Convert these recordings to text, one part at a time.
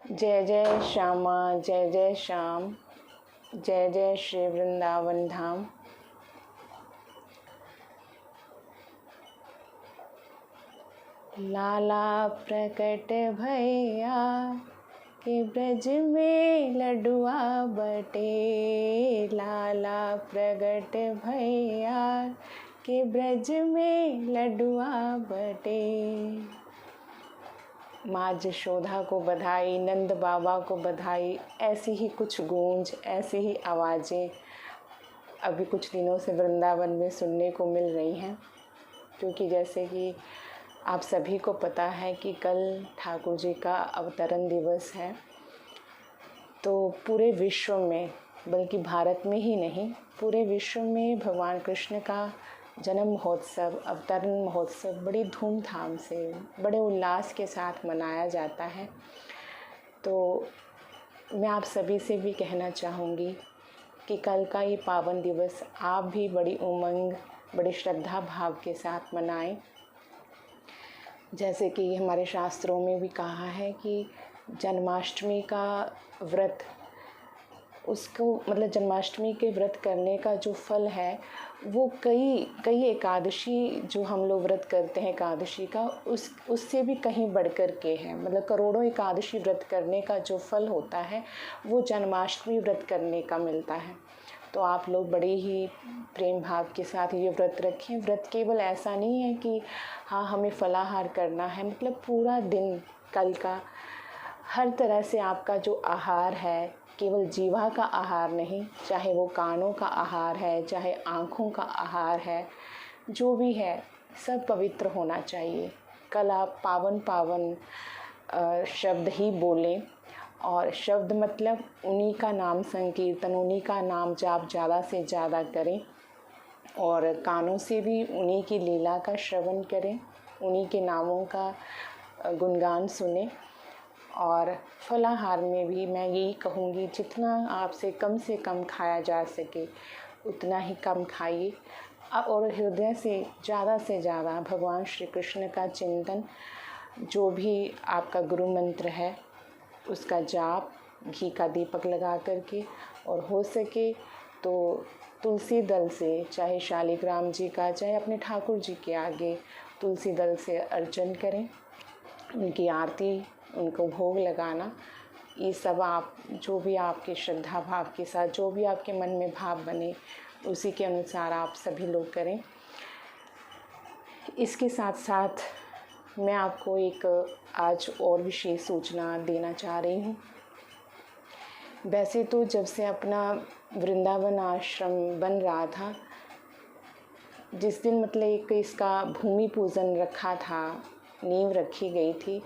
जय जय श्यामा जय जय श्याम, जय जय श्री वृंदावन धाम। लाला प्रकट भैया के ब्रज में लडुआ बटे, लाला प्रकट भैया के ब्रज में लडुआ बटे। माँ जशोदा को बधाई, नंद बाबा को बधाई। ऐसी ही कुछ गूंज, ऐसी ही आवाज़ें अभी कुछ दिनों से वृंदावन में सुनने को मिल रही हैं, क्योंकि जैसे कि आप सभी को पता है कि कल ठाकुर जी का अवतरण दिवस है। तो पूरे विश्व में, बल्कि भारत में ही नहीं, पूरे विश्व में भगवान कृष्ण का जन्म महोत्सव, अवतरण महोत्सव बड़ी धूमधाम से, बड़े उल्लास के साथ मनाया जाता है। तो मैं आप सभी से भी कहना चाहूँगी कि कल का ये पावन दिवस आप भी बड़ी उमंग, बड़ी श्रद्धा भाव के साथ मनाएं। जैसे कि हमारे शास्त्रों में भी कहा है कि जन्माष्टमी का व्रत, उसको मतलब जन्माष्टमी के व्रत करने का जो फल है वो कई एकादशी जो हम लोग व्रत करते हैं एकादशी का, उससे भी कहीं बढ़कर के है। मतलब करोड़ों एकादशी व्रत करने का जो फल होता है वो जन्माष्टमी व्रत करने का मिलता है। तो आप लोग बड़े ही प्रेम भाव के साथ ये व्रत रखें। व्रत केवल ऐसा नहीं है कि हाँ हमें फलाहार करना है, मतलब पूरा दिन कल का हर तरह से आपका जो आहार है, केवल जीवा का आहार नहीं, चाहे वो कानों का आहार है, चाहे आँखों का आहार है, जो भी है सब पवित्र होना चाहिए। कल आप पावन पावन शब्द ही बोलें, और शब्द मतलब उन्हीं का नाम संकीर्तन, उन्हीं का नाम जाप ज़्यादा से ज़्यादा करें, और कानों से भी उन्हीं की लीला का श्रवण करें, उन्हीं के नामों का गुणगान सुने। और फलाहार में भी मैं यही कहूँगी, जितना आपसे कम खाया जा सके उतना ही कम खाइए, और हृदय से ज़्यादा भगवान श्री कृष्ण का चिंतन, जो भी आपका गुरु मंत्र है उसका जाप घी का दीपक लगा करके, और हो सके तो तुलसी दल से, चाहे शालिग्राम जी का, चाहे अपने ठाकुर जी के आगे तुलसी दल से अर्चन करें, उनकी आरती, उनको भोग लगाना। ये सब आप जो भी आपके श्रद्धा भाव के साथ, जो भी आपके मन में भाव बने, उसी के अनुसार आप सभी लोग करें। इसके साथ साथ मैं आपको एक आज और विशेष सूचना देना चाह रही हूँ। वैसे तो जब से अपना वृंदावन आश्रम बन रहा था, जिस दिन मतलब एक इसका भूमि पूजन रखा था, नींव रखी गई थी,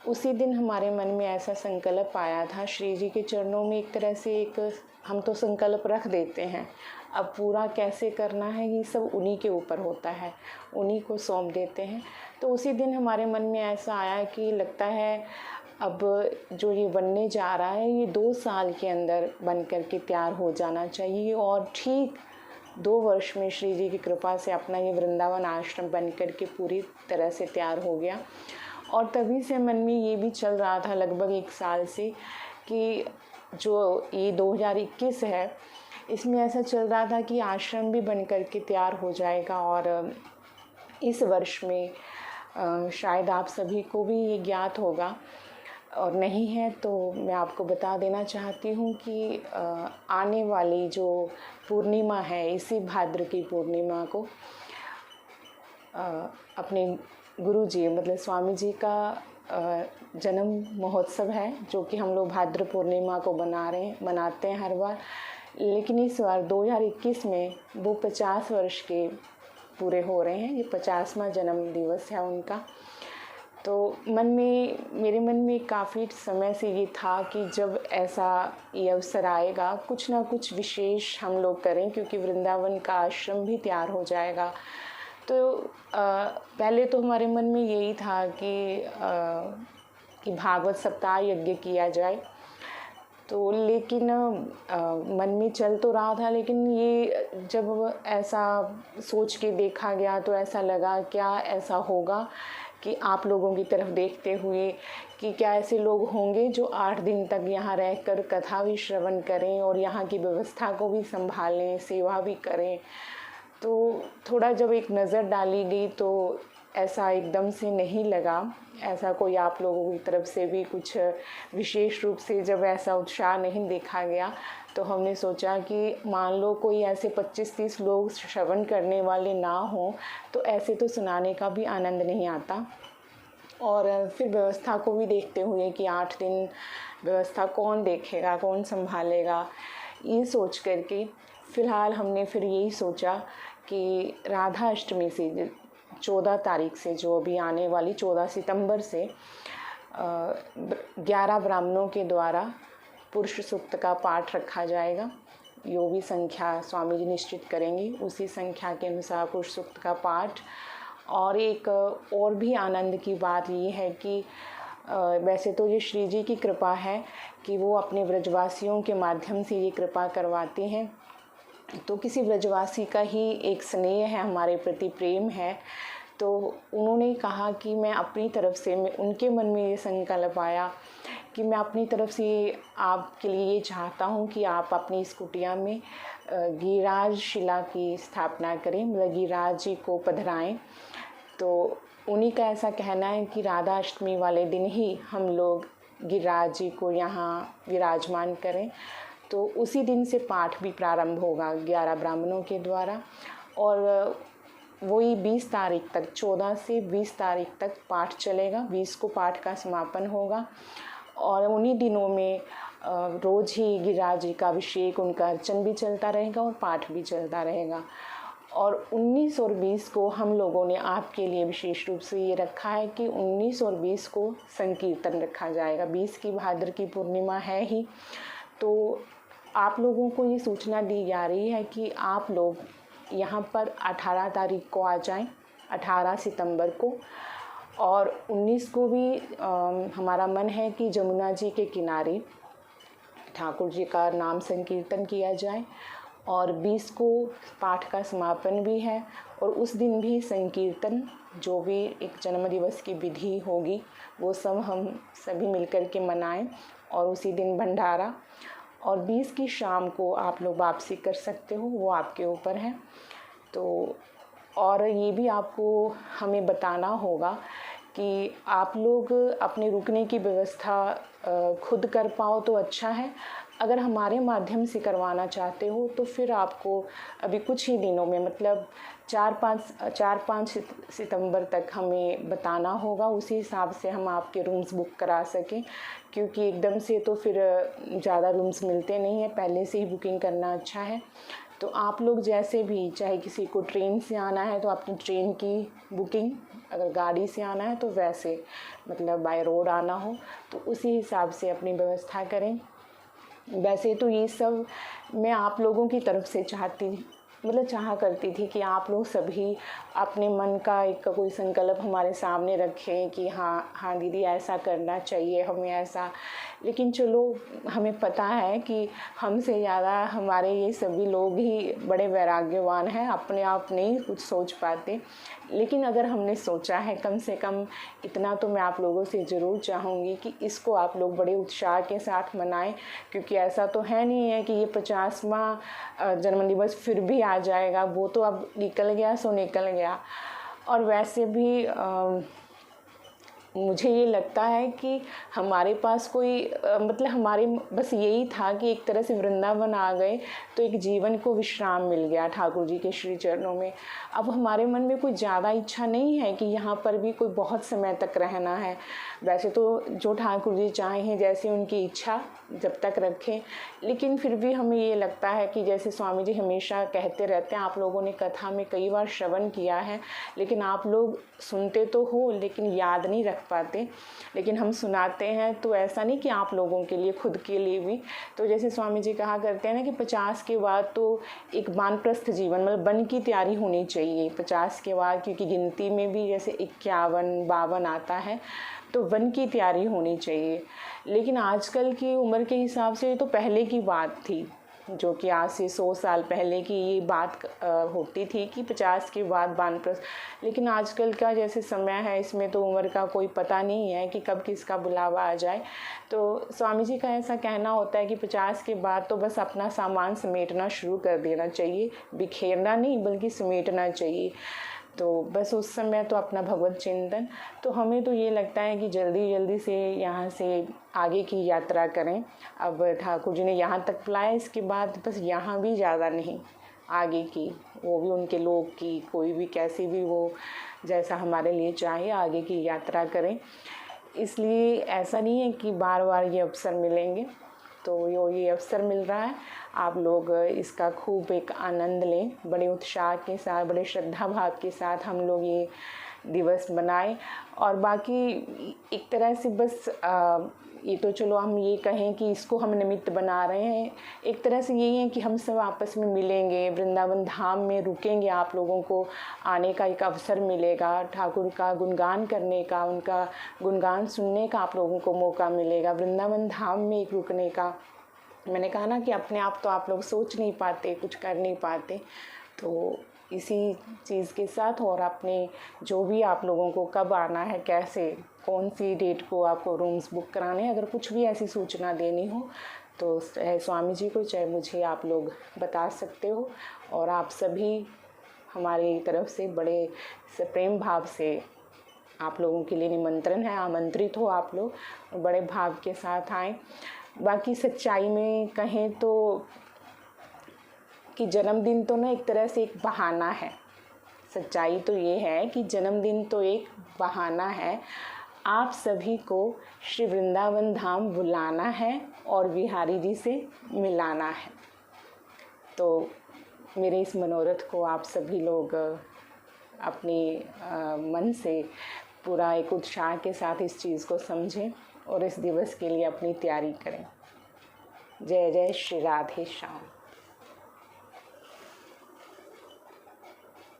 उसी दिन हमारे मन में ऐसा संकल्प आया था। श्री जी के चरणों में एक तरह से एक हम तो संकल्प रख देते हैं, अब पूरा कैसे करना है ये सब उन्हीं के ऊपर होता है, उन्हीं को सौंप देते हैं। तो उसी दिन हमारे मन में ऐसा आया कि लगता है अब जो ये बनने जा रहा है ये 2 साल के अंदर बन कर के तैयार हो जाना चाहिए, और ठीक 2 वर्ष में श्री जी की कृपा से अपना ये वृंदावन आश्रम बन कर के पूरी तरह से तैयार हो गया। और तभी से मन में ये भी चल रहा था लगभग 1 साल से कि जो ये 2021 है, इसमें ऐसा चल रहा था कि आश्रम भी बन कर के तैयार हो जाएगा। और इस वर्ष में शायद आप सभी को भी ये ज्ञात होगा, और नहीं है तो मैं आपको बता देना चाहती हूँ कि आने वाली जो पूर्णिमा है, इसी भाद्र की पूर्णिमा को अपने गुरु जी मतलब स्वामी जी का जन्म महोत्सव है, जो कि हम लोग भाद्र पूर्णिमा को मनाते हैं हर बार। लेकिन इस बार 2021 में वो 50 वर्ष के पूरे हो रहे हैं, ये 50वां जन्म दिवस है उनका। तो मेरे मन में काफ़ी समय से ये था कि जब ऐसा ये अवसर आएगा, कुछ ना कुछ विशेष हम लोग करें, क्योंकि वृंदावन का आश्रम भी तैयार हो जाएगा। तो पहले तो हमारे मन में यही था कि भागवत सप्ताह यज्ञ किया जाए। तो लेकिन मन में चल तो रहा था, लेकिन ये जब ऐसा सोच के देखा गया तो ऐसा लगा क्या ऐसा होगा कि आप लोगों की तरफ देखते हुए कि क्या ऐसे लोग होंगे जो 8 दिन तक यहाँ रहकर कथा भी श्रवण करें और यहाँ की व्यवस्था को भी संभालें, सेवा भी करें। तो थोड़ा जब एक नज़र डाली गई तो ऐसा एकदम से नहीं लगा, ऐसा कोई आप लोगों की तरफ से भी कुछ विशेष रूप से जब ऐसा उत्साह नहीं देखा गया, तो हमने सोचा कि मान लो कोई ऐसे 25-30 लोग श्रवण करने वाले ना हों तो ऐसे तो सुनाने का भी आनंद नहीं आता। और फिर व्यवस्था को भी देखते हुए कि 8 दिन व्यवस्था कौन देखेगा, कौन संभालेगा, ये सोच करके फ़िलहाल हमने फिर यही सोचा कि राधा अष्टमी से 14 तारीख से, जो अभी आने वाली 14 सितंबर से 11 ब्राह्मणों के द्वारा पुरुष सूक्त का पाठ रखा जाएगा। जो भी संख्या स्वामी जी निश्चित करेंगे उसी संख्या के अनुसार पुरुष सूक्त का पाठ। और एक और भी आनंद की बात ये है कि वैसे तो ये श्री जी की कृपा है कि वो अपने ब्रजवासियों के माध्यम से ये कृपा करवाते हैं, तो किसी ब्रजवासी का ही एक स्नेह है हमारे प्रति, प्रेम है। तो उन्होंने कहा कि मैं अपनी तरफ से, मैं उनके मन में ये संकल्प आया कि मैं अपनी तरफ से आपके लिए ये चाहता हूँ कि आप अपनी इस कुटिया में गिरिराज शिला की स्थापना करें, मतलब गिरिराज जी को पधराएं। तो उन्हीं का ऐसा कहना है कि राधा अष्टमी वाले दिन ही हम लोग गिरिराज जी को यहाँ विराजमान करें। तो उसी दिन से पाठ भी प्रारंभ होगा 11 ब्राह्मणों के द्वारा, और वही 20 तारीख तक, 14 से 20 तारीख तक पाठ चलेगा। 20 को पाठ का समापन होगा और उन्हीं दिनों में रोज़ ही गिरिराज जी का अभिषेक, उनका अर्चन भी चलता रहेगा और पाठ भी चलता रहेगा। और 19 और 20 को हम लोगों ने आपके लिए विशेष रूप से ये रखा है कि 19 और 20 को संकीर्तन रखा जाएगा। 20 की भाद्र की पूर्णिमा है ही, तो आप लोगों को ये सूचना दी जा रही है कि आप लोग यहाँ पर 18 तारीख को आ जाएं, 18 सितंबर को। और 19 को भी हमारा मन है कि जमुना जी के किनारे ठाकुर जी का नाम संकीर्तन किया जाए। और 20 को पाठ का समापन भी है, और उस दिन भी संकीर्तन, जो भी एक जन्म दिवस की विधि होगी वो सब हम सभी मिलकर के मनाएं। और उसी दिन भंडारा, और 20 की शाम को आप लोग वापसी कर सकते हो, वो आपके ऊपर है। तो और ये भी आपको हमें बताना होगा कि आप लोग अपने रुकने की व्यवस्था खुद कर पाओ तो अच्छा है। अगर हमारे माध्यम से करवाना चाहते हो तो फिर आपको अभी कुछ ही दिनों में, मतलब 4-5 सितंबर तक हमें बताना होगा, उसी हिसाब से हम आपके रूम्स बुक करा सकें, क्योंकि एकदम से तो फिर ज़्यादा रूम्स मिलते नहीं हैं, पहले से ही बुकिंग करना अच्छा है। तो आप लोग जैसे भी, चाहे किसी को ट्रेन से आना है तो अपनी ट्रेन की बुकिंग, अगर गाड़ी से आना है तो वैसे, मतलब बाय रोड आना हो तो उसी हिसाब से अपनी व्यवस्था करें। वैसे तो ये सब मैं आप लोगों की तरफ से चाहा करती थी कि आप लोग सभी अपने मन का एक कोई संकल्प हमारे सामने रखें कि हाँ दीदी ऐसा करना चाहिए हमें, ऐसा। लेकिन चलो, हमें पता है कि हमसे ज़्यादा हमारे ये सभी लोग ही बड़े वैराग्यवान हैं, अपने आप नहीं कुछ सोच पाते। लेकिन अगर हमने सोचा है, कम से कम इतना तो मैं आप लोगों से ज़रूर चाहूँगी कि इसको आप लोग बड़े उत्साह के साथ मनाएं, क्योंकि ऐसा तो है नहीं है कि ये 50वां जन्मदिवस फिर भी आ जाएगा। वो तो अब निकल गया सो निकल गया। और वैसे भी मुझे ये लगता है कि हमारे पास कोई मतलब हमारे बस यही था कि एक तरह से वृंदावन आ गए तो एक जीवन को विश्राम मिल गया ठाकुर जी के श्री चरणों में। अब हमारे मन में कोई ज़्यादा इच्छा नहीं है कि यहाँ पर भी कोई बहुत समय तक रहना है। वैसे तो जो ठाकुर जी चाहें, जैसे उनकी इच्छा जब तक रखें, लेकिन फिर भी हमें ये लगता है कि जैसे स्वामी जी हमेशा कहते रहते हैं, आप लोगों ने कथा में कई बार श्रवण किया है, लेकिन आप लोग सुनते तो हो लेकिन याद नहीं रख पाते, लेकिन हम सुनाते हैं तो ऐसा नहीं कि आप लोगों के लिए, खुद के लिए भी। तो जैसे स्वामी जी कहा करते हैं ना कि 50 के बाद तो एक वानप्रस्थ जीवन, मतलब वन की तैयारी होनी चाहिए 50 के बाद, क्योंकि गिनती में भी जैसे 51, 52 आता है, तो वन की तैयारी होनी चाहिए। लेकिन आजकल की उम्र के हिसाब से तो पहले की बात थी, जो कि आज से 100 साल पहले की ये बात होती थी कि 50 के बाद वानप्रस्थ, लेकिन आजकल का जैसे समय है इसमें तो उम्र का कोई पता नहीं है कि कब किसका बुलावा आ जाए। तो स्वामी जी का ऐसा कहना होता है कि 50 के बाद तो बस अपना सामान समेटना शुरू कर देना चाहिए, बिखेरना नहीं बल्कि समेटना चाहिए। तो बस उस समय तो अपना भगवत चिंतन। तो हमें तो ये लगता है कि जल्दी जल्दी से यहाँ से आगे की यात्रा करें। अब ठाकुर जी ने यहाँ तक बुलाया, इसके बाद बस यहाँ भी ज़्यादा नहीं, आगे की, वो भी उनके लोग की, कोई भी कैसी भी वो जैसा हमारे लिए चाहे आगे की यात्रा करें। इसलिए ऐसा नहीं है कि बार बार ये अवसर मिलेंगे, तो ये अवसर मिल रहा है, आप लोग इसका खूब एक आनंद लें। बड़े उत्साह के साथ, बड़े श्रद्धा भाव के साथ हम लोग ये दिवस मनाएं। और बाकी एक तरह से बस ये तो चलो हम ये कहें कि इसको हम निमित्त बना रहे हैं, एक तरह से यही है कि हम सब आपस में मिलेंगे, वृंदावन धाम में रुकेंगे, आप लोगों को आने का एक अवसर मिलेगा, ठाकुर का गुणगान करने का, उनका गुणगान सुनने का आप लोगों को मौका मिलेगा, वृंदावन धाम में एक रुकने का। मैंने कहा ना कि अपने आप तो आप लोग सोच नहीं पाते, कुछ कर नहीं पाते, तो इसी चीज़ के साथ और अपने जो भी आप लोगों को कब आना है, कैसे, कौन सी डेट को आपको रूम्स बुक कराने हैं, अगर कुछ भी ऐसी सूचना देनी हो तो चाहे स्वामी जी को चाहे मुझे आप लोग बता सकते हो। और आप सभी हमारी तरफ से बड़े प्रेम भाव से आप लोगों के लिए निमंत्रण है, आमंत्रित हो आप लोग, बड़े भाव के साथ आएँ। बाकी सच्चाई में कहें तो कि जन्मदिन तो ना एक तरह से एक बहाना है। सच्चाई तो ये है कि जन्मदिन तो एक बहाना है, आप सभी को श्री वृंदावन धाम बुलाना है और बिहारी जी से मिलाना है। तो मेरे इस मनोरथ को आप सभी लोग अपने मन से पूरा एक उत्साह के साथ इस चीज़ को समझें और इस दिवस के लिए अपनी तैयारी करें। जय जय श्री राधे श्याम।